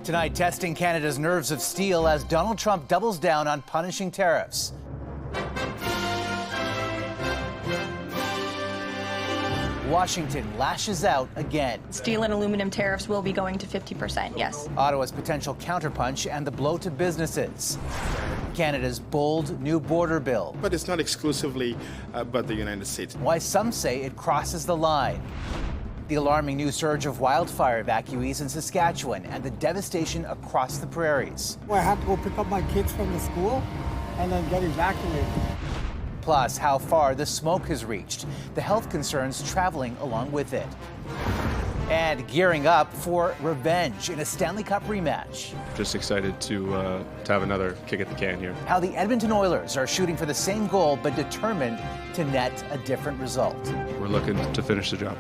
Tonight, testing Canada's nerves of steel as Donald Trump doubles down on punishing tariffs. Washington lashes out again. Steel and aluminum tariffs will be going to 50%, yes. Ottawa's potential counterpunch and the blow to businesses. Canada's bold new border bill. But it's not exclusively about the United States. Why some say it crosses the line. The alarming new surge of wildfire evacuees in Saskatchewan and the devastation across the prairies. I had to go pick up my kids from the school and then get evacuated. Plus, how far the smoke has reached, the health concerns traveling along with it. And gearing up for revenge in a Stanley Cup rematch. Just excited to have another kick at the can here. How the Edmonton Oilers are shooting for the same goal but determined to net a different result. We're looking to finish the job.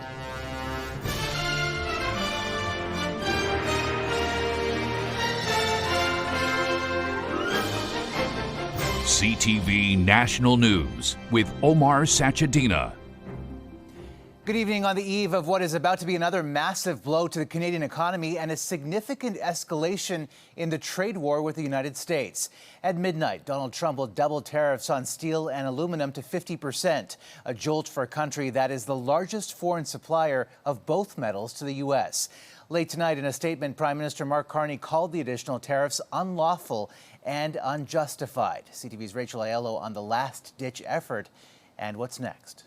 CTV National News with Omar Sachedina. Good evening. On the eve of what is about to be another massive blow to the Canadian economy and a significant escalation in the trade war with the United States. At midnight, Donald Trump will double tariffs on steel and aluminum to 50%, a jolt for a country that is the largest foreign supplier of both metals to the U.S. Late tonight, in a statement, Prime Minister Mark Carney called the additional tariffs unlawful and unjustified. CTV's Rachel Aiello on the last-ditch effort and what's next.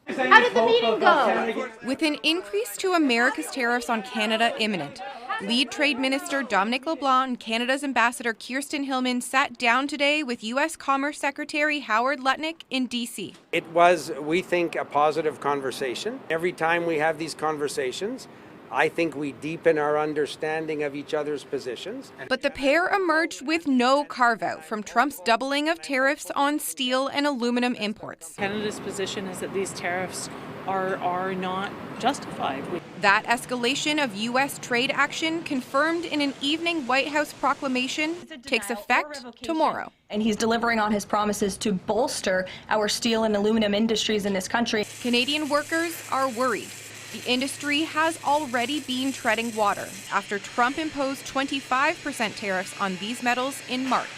How did the meeting go? With an increase to America's tariffs on Canada imminent, lead trade minister Dominic LeBlanc and Canada's ambassador Kirsten Hillman sat down today with U.S. Commerce Secretary Howard Lutnick in D.C. It was, we think, a positive conversation. Every time we have these conversations, I think we deepen our understanding of each other's positions. But the pair emerged with no carve-out from Trump's doubling of tariffs on steel and aluminum imports. Canada's position is that these tariffs are not justified. That escalation of U.S. trade action, confirmed in an evening White House proclamation, takes effect tomorrow. And he's delivering on his promises to bolster our steel and aluminum industries in this country. Canadian workers are worried. The industry has already been treading water after Trump imposed 25% tariffs on these metals in March.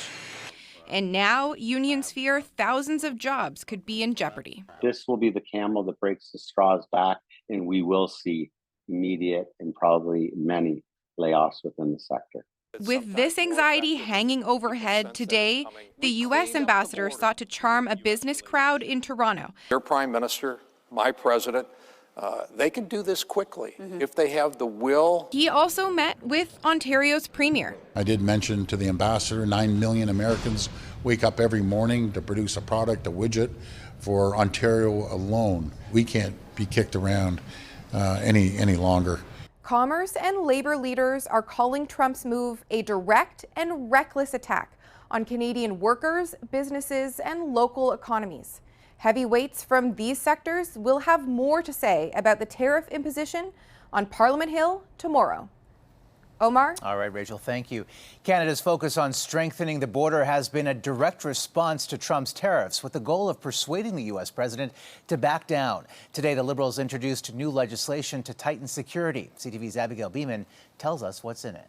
And now unions fear thousands of jobs could be in jeopardy. This will be the camel that breaks the straw's back, and we will see immediate and probably many layoffs within the sector. With this anxiety hanging overhead today, the U.S. ambassador sought to charm a business crowd in Toronto. Your prime minister, my president, they can do this quickly if they have the will. He also met with Ontario's premier. I did mention to the ambassador 9 million Americans wake up every morning to produce a product, a widget for Ontario alone. We can't be kicked around any longer. Commerce and labor leaders are calling Trump's move a direct and reckless attack on Canadian workers, businesses, and local economies. Heavyweights from these sectors will have more to say about the tariff imposition on Parliament Hill tomorrow. Omar? All right, Rachel, thank you. Canada's focus on strengthening the border has been a direct response to Trump's tariffs, with the goal of persuading the U.S. president to back down. Today, the Liberals introduced new legislation to tighten security. CTV's Abigail Beeman tells us what's in it.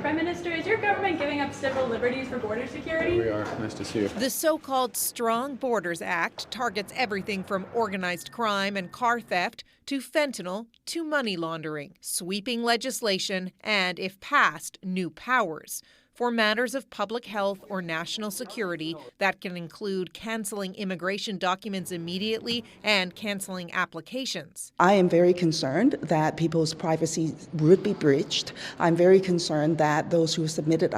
Prime Minister, is your government giving up civil liberties for border security? We are. Nice to see you. The so-called Strong Borders Act targets everything from organized crime and car theft to fentanyl to money laundering, sweeping legislation, and, if passed, new powers for matters of public health or national security that can include canceling immigration documents immediately and canceling applications. I am very concerned that people's privacy would be breached. I'm very concerned that those who submitted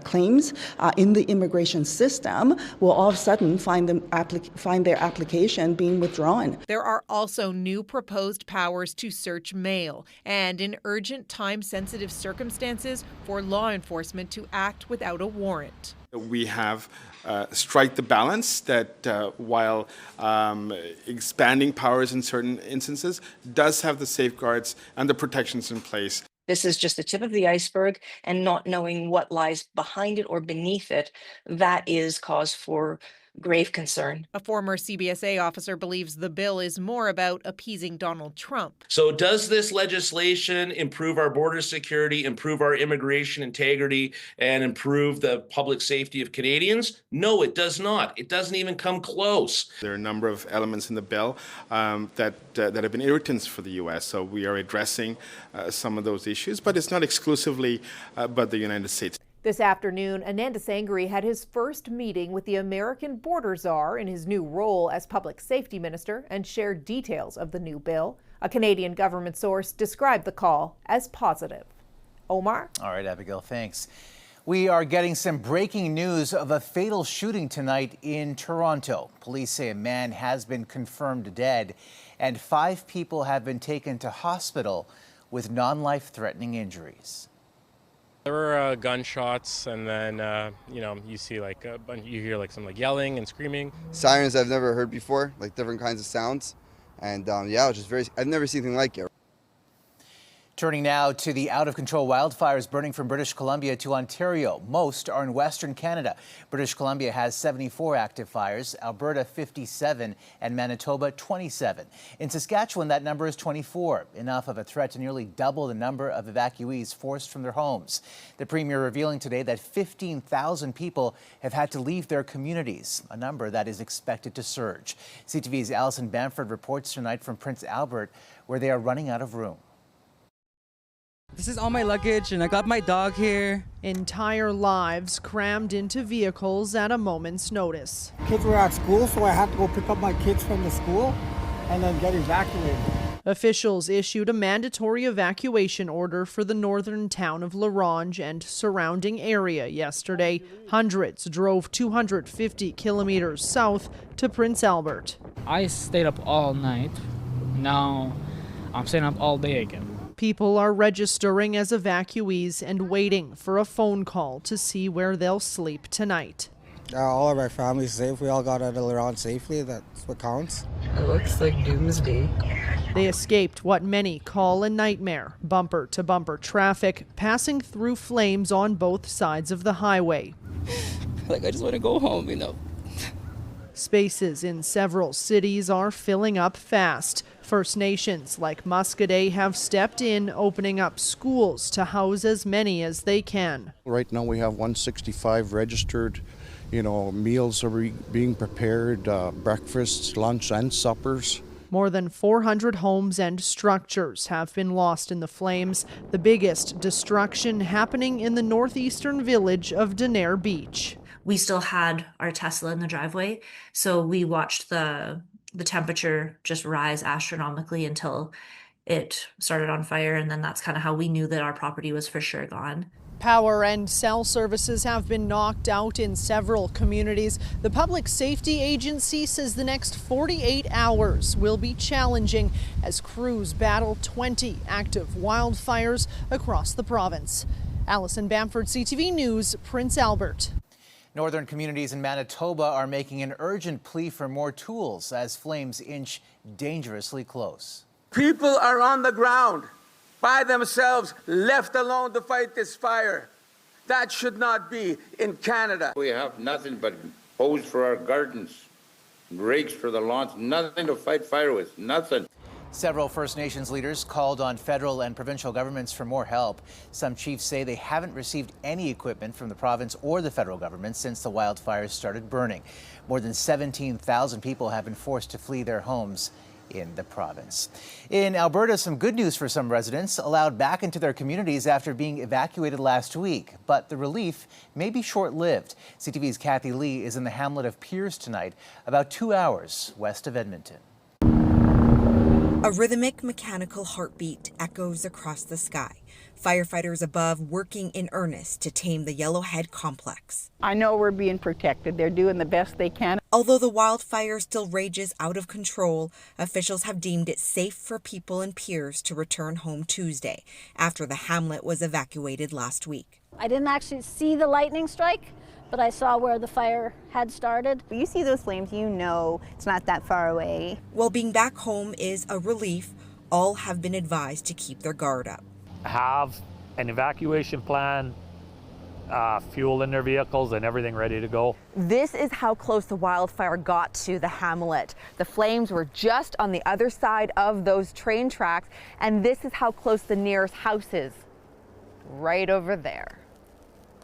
claims in the immigration system will all of a sudden find their application being withdrawn. There are also new proposed powers to search mail and, in urgent time-sensitive circumstances, for law enforcement to act without a warrant. We have strike the balance that while expanding powers in certain instances does have the safeguards and the protections in place. This is just the tip of the iceberg, and not knowing what lies behind it or beneath it, that is cause for grave concern. A former CBSA officer believes the bill is more about appeasing Donald Trump. So does this legislation improve our border security, improve our immigration integrity, and improve the public safety of Canadians? No, it does not. It doesn't even come close. There are a number of elements in the bill that have been irritants for the U.S., so we are addressing some of those issues, but it's not exclusively about the United States. This afternoon, Ananda Sangari had his first meeting with the American border czar in his new role as public safety minister and shared details of the new bill. A Canadian government source described the call as positive. Omar? All right, Abigail, thanks. We are getting some breaking news of a fatal shooting tonight in Toronto. Police say a man has been confirmed dead and 5 people have been taken to hospital with non-life-threatening injuries. There were gunshots, and then you see you hear some yelling and screaming. Sirens I've never heard before, like different kinds of sounds, and yeah, it was just I've never seen anything like it. Turning now to the out-of-control wildfires burning from British Columbia to Ontario. Most are in Western Canada. British Columbia has 74 active fires, Alberta 57, and Manitoba 27. In Saskatchewan, that number is 24, enough of a threat to nearly double the number of evacuees forced from their homes. The Premier revealing today that 15,000 people have had to leave their communities, a number that is expected to surge. CTV's Alison Bamford reports tonight from Prince Albert, where they are running out of room. This is all my luggage, and I got my dog here. Entire lives crammed into vehicles at a moment's notice. Kids were at school, so I had to go pick up my kids from the school and then get evacuated. Officials issued a mandatory evacuation order for the northern town of La Ronge and surrounding area yesterday. Hundreds drove 250 kilometers south to Prince Albert. I stayed up all night. Now I'm staying up all day again. People are registering as evacuees and waiting for a phone call to see where they'll sleep tonight. All of our family's safe. We all got out of La Ronge safely. That's what counts. It looks like doomsday. They escaped what many call a nightmare, bumper-to-bumper traffic, passing through flames on both sides of the highway. I just want to go home, Spaces in several cities are filling up fast. First Nations like Muscadet have stepped in, opening up schools to house as many as they can. Right now we have 165 registered. Meals are being prepared, breakfasts, lunch, and suppers. More than 400 homes and structures have been lost in the flames, the biggest destruction happening in the northeastern village of Denair Beach. We still had our Tesla in the driveway, so we watched the temperature just rise astronomically until it started on fire, and then that's kind of how we knew that our property was for sure gone. Power and cell services have been knocked out in several communities. The Public Safety Agency says the next 48 hours will be challenging as crews battle 20 active wildfires across the province. Alison Bamford, CTV News, Prince Albert. Northern communities in Manitoba are making an urgent plea for more tools as flames inch dangerously close. People are on the ground by themselves, left alone to fight this fire. That should not be in Canada. We have nothing but hose for our gardens, rakes for the lawns, nothing to fight fire with, nothing. Several First Nations leaders called on federal and provincial governments for more help. Some chiefs say they haven't received any equipment from the province or the federal government since the wildfires started burning. More than 17,000 people have been forced to flee their homes in the province. In Alberta, some good news for some residents allowed back into their communities after being evacuated last week. But the relief may be short-lived. CTV's Kathy Lee is in the hamlet of Piers tonight, about 2 hours west of Edmonton. A rhythmic mechanical heartbeat echoes across the sky. Firefighters above working in earnest to tame the Yellowhead complex. I know we're being protected. They're doing the best they can. Although the wildfire still rages out of control, officials have deemed it safe for people in Piers to return home Tuesday after the hamlet was evacuated last week. I didn't actually see the lightning strike, but I saw where the fire had started. You see those flames, you know it's not that far away. While being back home is a relief, all have been advised to keep their guard up. Have an evacuation plan fuel in their vehicles and everything ready to go. This is how close the wildfire got to the hamlet. The flames were just on the other side of those train tracks, and this is how close the nearest house is, right over there.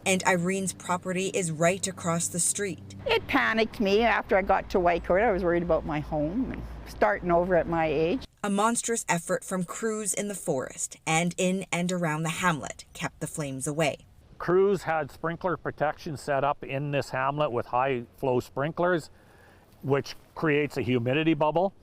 And Irene's property is right across the street. It panicked me after I got to Whitecourt. I was worried about my home and starting over at my age. A monstrous effort from crews in the forest and in and around the hamlet kept the flames away. Crews had sprinkler protection set up in this hamlet with high flow sprinklers, which creates a humidity bubble.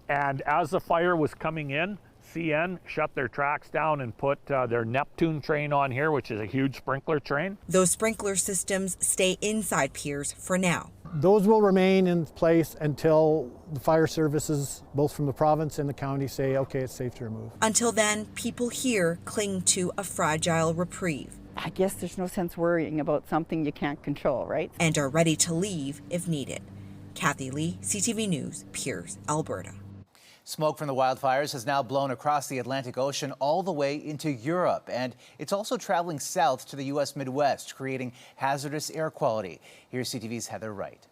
And as the fire was coming in, CN shut their tracks down and put their Neptune train on here, which is a huge sprinkler train. Those sprinkler systems stay inside piers for now. Those will remain in place until the fire services, both from the province and the county, say, okay, it's safe to remove. Until then, people here cling to a fragile reprieve. I guess there's no sense worrying about something you can't control, right? And are ready to leave if needed. Kathy Lee, CTV News, Piers, Alberta. Smoke from the wildfires has now blown across the Atlantic Ocean all the way into Europe, and it's also traveling south to the U.S. Midwest, creating hazardous air quality. Here's CTV's Heather Wright.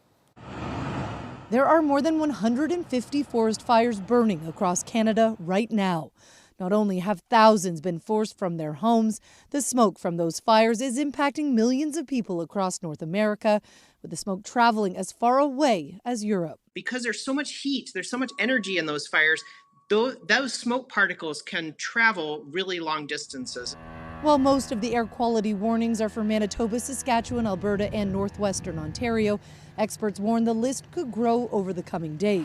There are more than 150 forest fires burning across Canada right now. Not only have thousands been forced from their homes, the smoke from those fires is impacting millions of people across North America, with the smoke traveling as far away as Europe. Because there's so much heat, there's so much energy in those fires, those smoke particles can travel really long distances. While most of the air quality warnings are for Manitoba, Saskatchewan, Alberta, and northwestern Ontario, experts warn the list could grow over the coming days.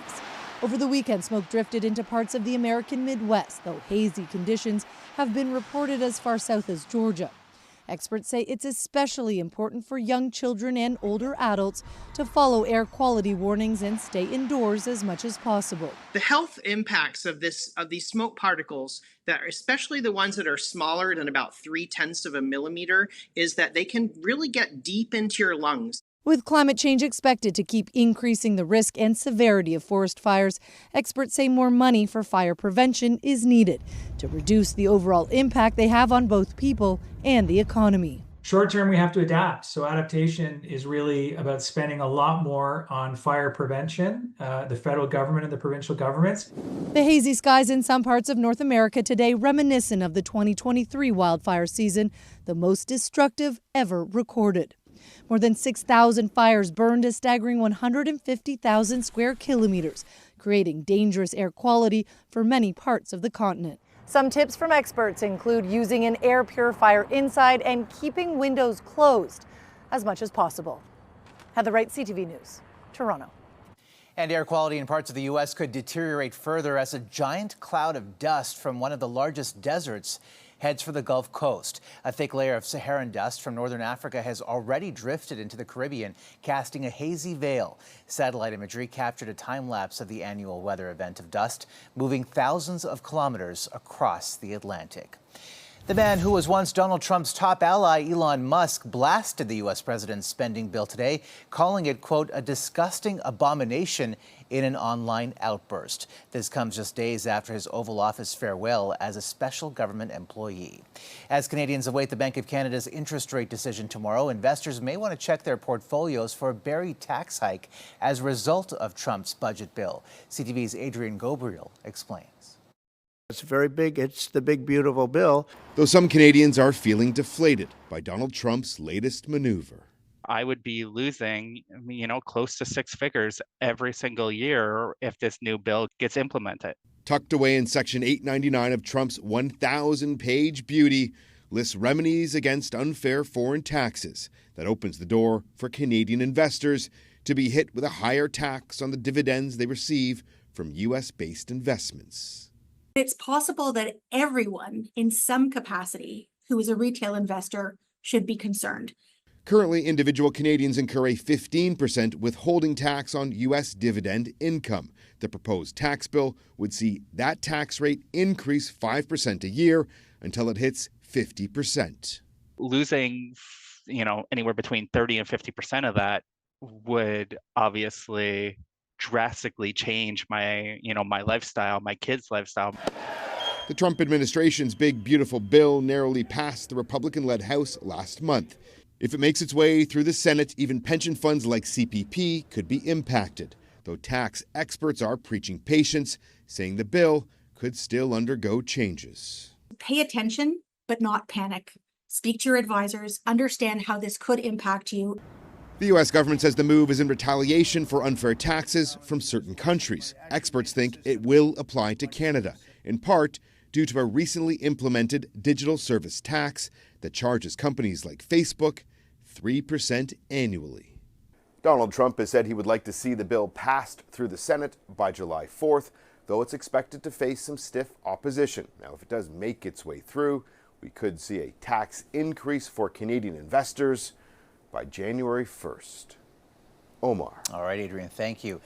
Over the weekend, smoke drifted into parts of the American Midwest, though hazy conditions have been reported as far south as Georgia. Experts say it's especially important for young children and older adults to follow air quality warnings and stay indoors as much as possible. The health impacts of these smoke particles, that especially the ones that are smaller than about 0.3 of a millimeter, is that they can really get deep into your lungs. With climate change expected to keep increasing the risk and severity of forest fires, experts say more money for fire prevention is needed to reduce the overall impact they have on both people and the economy. Short term, we have to adapt. So adaptation is really about spending a lot more on fire prevention, the federal government and the provincial governments. The hazy skies in some parts of North America today reminiscent of the 2023 wildfire season, the most destructive ever recorded. More than 6,000 fires burned a staggering 150,000 square kilometers, creating dangerous air quality for many parts of the continent. Some tips from experts include using an air purifier inside and keeping windows closed as much as possible. Heather Wright, CTV News, Toronto. And air quality in parts of the U.S. could deteriorate further as a giant cloud of dust from one of the largest deserts heads for the Gulf Coast. A thick layer of Saharan dust from northern Africa has already drifted into the Caribbean, casting a hazy veil. Satellite imagery captured a time-lapse of the annual weather event of dust, moving thousands of kilometers across the Atlantic. The man who was once Donald Trump's top ally, Elon Musk, blasted the U.S. president's spending bill today, calling it, quote, a disgusting abomination in an online outburst. This comes just days after his Oval Office farewell as a special government employee. As Canadians await the Bank of Canada's interest rate decision tomorrow, investors may want to check their portfolios for a buried tax hike as a result of Trump's budget bill. CTV's Adrian Gobriel explains. It's very big. It's the big, beautiful bill. Though some Canadians are feeling deflated by Donald Trump's latest maneuver. I would be losing, close to six figures every single year if this new bill gets implemented. Tucked away in Section 899 of Trump's 1,000-page beauty lists remedies against unfair foreign taxes that opens the door for Canadian investors to be hit with a higher tax on the dividends they receive from U.S.-based investments. It's possible that everyone in some capacity who is a retail investor should be concerned. Currently, individual Canadians incur a 15% withholding tax on U.S. dividend income. The proposed tax bill would see that tax rate increase 5% a year until it hits 50%. Losing, anywhere between 30 and 50% of that would obviously drastically change my lifestyle, my kids' lifestyle. The Trump administration's big, beautiful bill narrowly passed the Republican-led House last month. If it makes its way through the Senate, even pension funds like CPP could be impacted, though tax experts are preaching patience, saying the bill could still undergo changes. Pay attention, but not panic. Speak to your advisors, understand how this could impact you. The U.S. government says the move is in retaliation for unfair taxes from certain countries. Experts think it will apply to Canada, in part due to a recently implemented digital service tax that charges companies like Facebook 3% annually. Donald Trump has said he would like to see the bill passed through the Senate by July 4th, though it's expected to face some stiff opposition. Now, if it does make its way through, we could see a tax increase for Canadian investors by January 1st. Omar. All right, Adrian, thank you.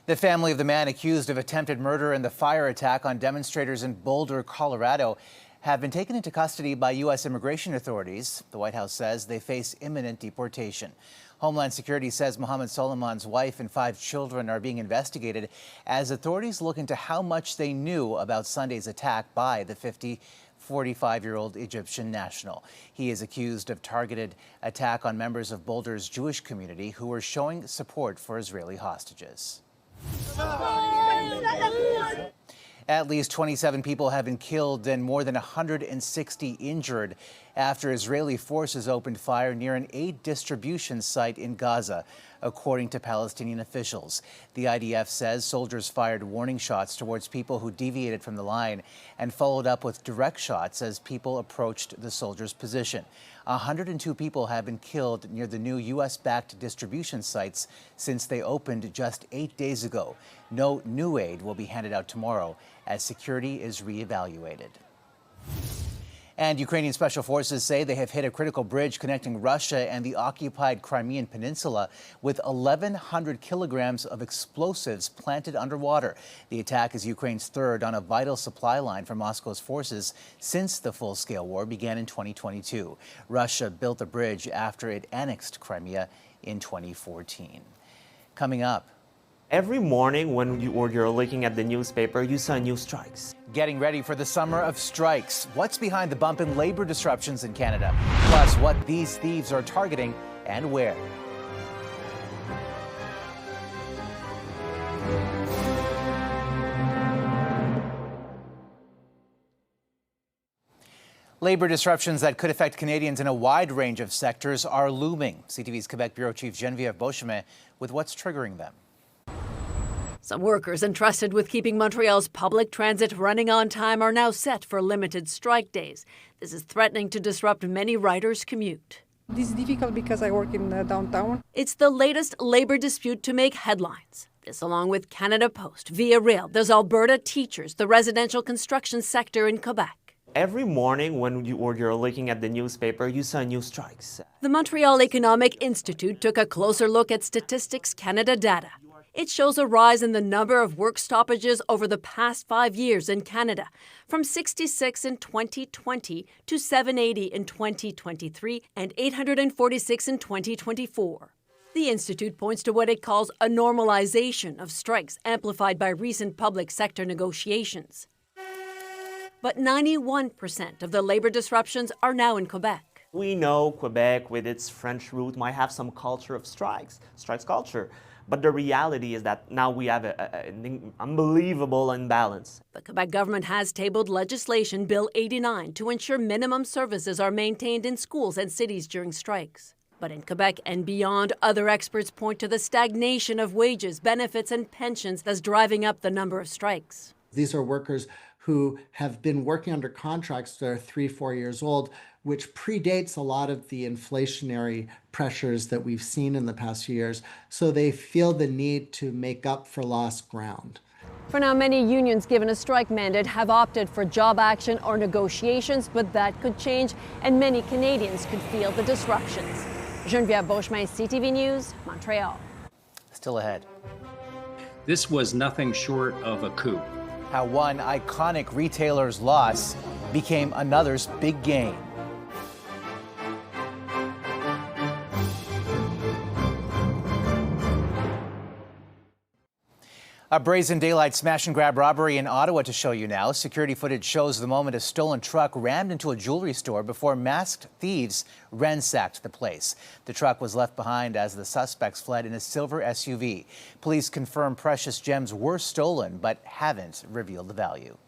The family of the man accused of attempted murder and the fire attack on demonstrators in Boulder, Colorado, have been taken into custody by U.S. immigration authorities. The White House says they face imminent deportation. Homeland Security says Mohammed Soliman's wife and 5 children are being investigated as authorities look into how much they knew about Sunday's attack by the 45-year-old Egyptian national. He is accused of targeted attack on members of Boulder's Jewish community who were showing support for Israeli hostages. At least 27 people have been killed and more than 160 injured after Israeli forces opened fire near an aid distribution site in Gaza, according to Palestinian officials. The IDF says soldiers fired warning shots towards people who deviated from the line and followed up with direct shots as people approached the soldiers' position. 102 people have been killed near the new U.S.-backed distribution sites since they opened just 8 days ago. No new aid will be handed out tomorrow as security is reevaluated. And Ukrainian special forces say they have hit a critical bridge connecting Russia and the occupied Crimean Peninsula with 1,100 kilograms of explosives planted underwater. The attack is Ukraine's third on a vital supply line for Moscow's forces since the full-scale war began in 2022. Russia built the bridge after it annexed Crimea in 2014. Coming up, every morning when you're looking at the newspaper, you saw new strikes. Getting ready for the summer of strikes. What's behind the bump in labor disruptions in Canada? Plus, what these thieves are targeting and where. Labor disruptions that could affect Canadians in a wide range of sectors are looming. CTV's Quebec Bureau Chief Geneviève Beauchemin with what's triggering them. Some workers entrusted with keeping Montreal's public transit running on time are now set for limited strike days. This is threatening to disrupt many riders' commute. This is difficult because I work in downtown. It's the latest labor dispute to make headlines. This along with Canada Post, Via Rail, there's Alberta Teachers, the residential construction sector in Quebec. Every morning when you're looking at the newspaper, you saw new strikes. The Montreal Economic Institute took a closer look at Statistics Canada data. It shows a rise in the number of work stoppages over the past 5 years in Canada, from 66 in 2020 to 780 in 2023 and 846 in 2024. The Institute points to what it calls a normalization of strikes amplified by recent public sector negotiations. But 91% of the labor disruptions are now in Quebec. We know Quebec, with its French root, might have some culture of strikes culture. But the reality is that now we have an unbelievable imbalance. The Quebec government has tabled legislation, Bill 89, to ensure minimum services are maintained in schools and cities during strikes. But in Quebec and beyond, other experts point to the stagnation of wages, benefits, and pensions that's driving up the number of strikes. These are workers who have been working under contracts that are 3-4 years old, which predates a lot of the inflationary pressures that we've seen in the past few years. So they feel the need to make up for lost ground. For now, many unions given a strike mandate have opted for job action or negotiations, but that could change and many Canadians could feel the disruptions. Geneviève Beauchemin, CTV News, Montreal. Still ahead. This was nothing short of a coup. How one iconic retailer's loss became another's big gain. A brazen daylight smash and grab robbery in Ottawa to show you now. Security footage shows the moment a stolen truck rammed into a jewelry store before masked thieves ransacked the place. The truck was left behind as the suspects fled in a silver SUV. Police confirm precious gems were stolen but haven't revealed the value.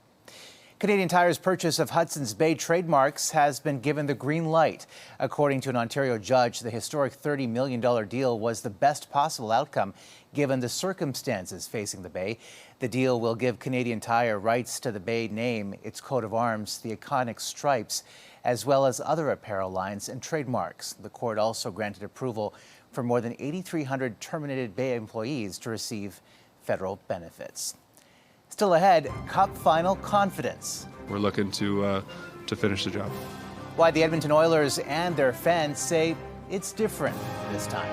Canadian Tire's purchase of Hudson's Bay trademarks has been given the green light. According to an Ontario judge, the historic $30 million deal was the best possible outcome given the circumstances facing the Bay. The deal will give Canadian Tire rights to the Bay name, its coat of arms, the iconic stripes, as well as other apparel lines and trademarks. The court also granted approval for more than 8,300 terminated Bay employees to receive federal benefits. Still ahead, Cup final confidence. We're looking to finish the job. Why the Edmonton Oilers and their fans say it's different this time.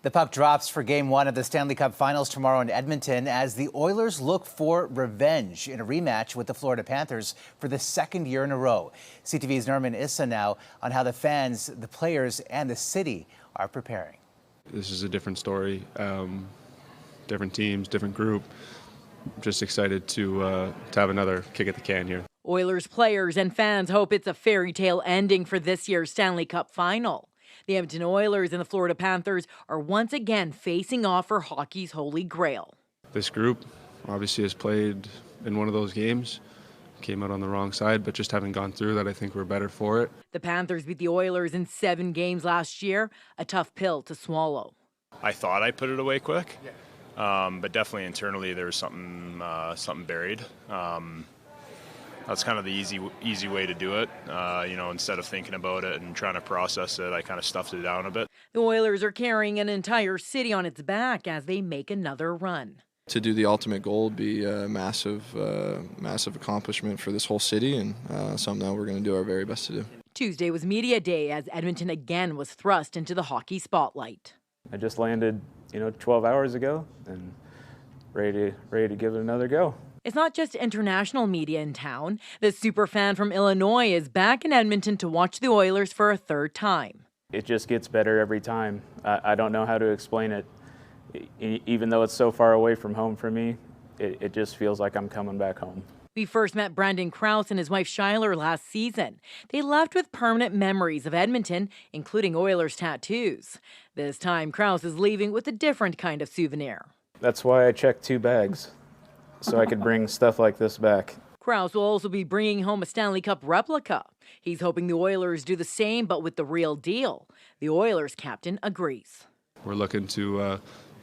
The puck drops for Game 1 of the Stanley Cup Finals tomorrow in Edmonton as the Oilers look for revenge in a rematch with the Florida Panthers for the second year in a row. CTV's Norman Issa now on how the fans, the players, and the city are preparing. This is a different story, different teams, different group. Just excited to have another kick at the can here. Oilers players and fans hope it's a fairy tale ending for this year's Stanley Cup Final. The Edmonton Oilers and the Florida Panthers are once again facing off for hockey's holy grail. This group obviously has played in one of those games, came out on the wrong side, but just having gone through that, I think we're better for it. The Panthers beat the Oilers in 7 games last year, a tough pill to swallow. I thought I put it away quick, but definitely internally there was something buried. That's kind of the easy way to do it. Instead of thinking about it and trying to process it, I kind of stuffed it down a bit. The Oilers are carrying an entire city on its back as they make another run. To do the ultimate goal would be a massive accomplishment for this whole city, and something that we're going to do our very best to do. Tuesday was media day as Edmonton again was thrust into the hockey spotlight. I just landed, 12 hours ago, and ready to give it another go. It's not just international media in town. The superfan from Illinois is back in Edmonton to watch the Oilers for a third time. It just gets better every time. I don't know how to explain it. Even though it's so far away from home for me, it just feels like I'm coming back home. We first met Brandon Krause and his wife Schuyler last season. They left with permanent memories of Edmonton, including Oilers tattoos. This time, Krause is leaving with a different kind of souvenir. That's why I checked 2 bags, so I could bring stuff like this back. Krause will also be bringing home a Stanley Cup replica. He's hoping the Oilers do the same, but with the real deal. The Oilers captain agrees. We're looking to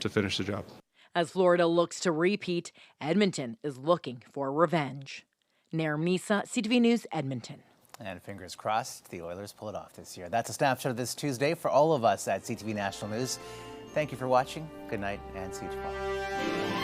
finish the job. As Florida looks to repeat, Edmonton is looking for revenge. Nair Misa, CTV News, Edmonton. And fingers crossed, the Oilers pull it off this year. That's a snapshot of this Tuesday for all of us at CTV National News. Thank you for watching. Good night and see you tomorrow.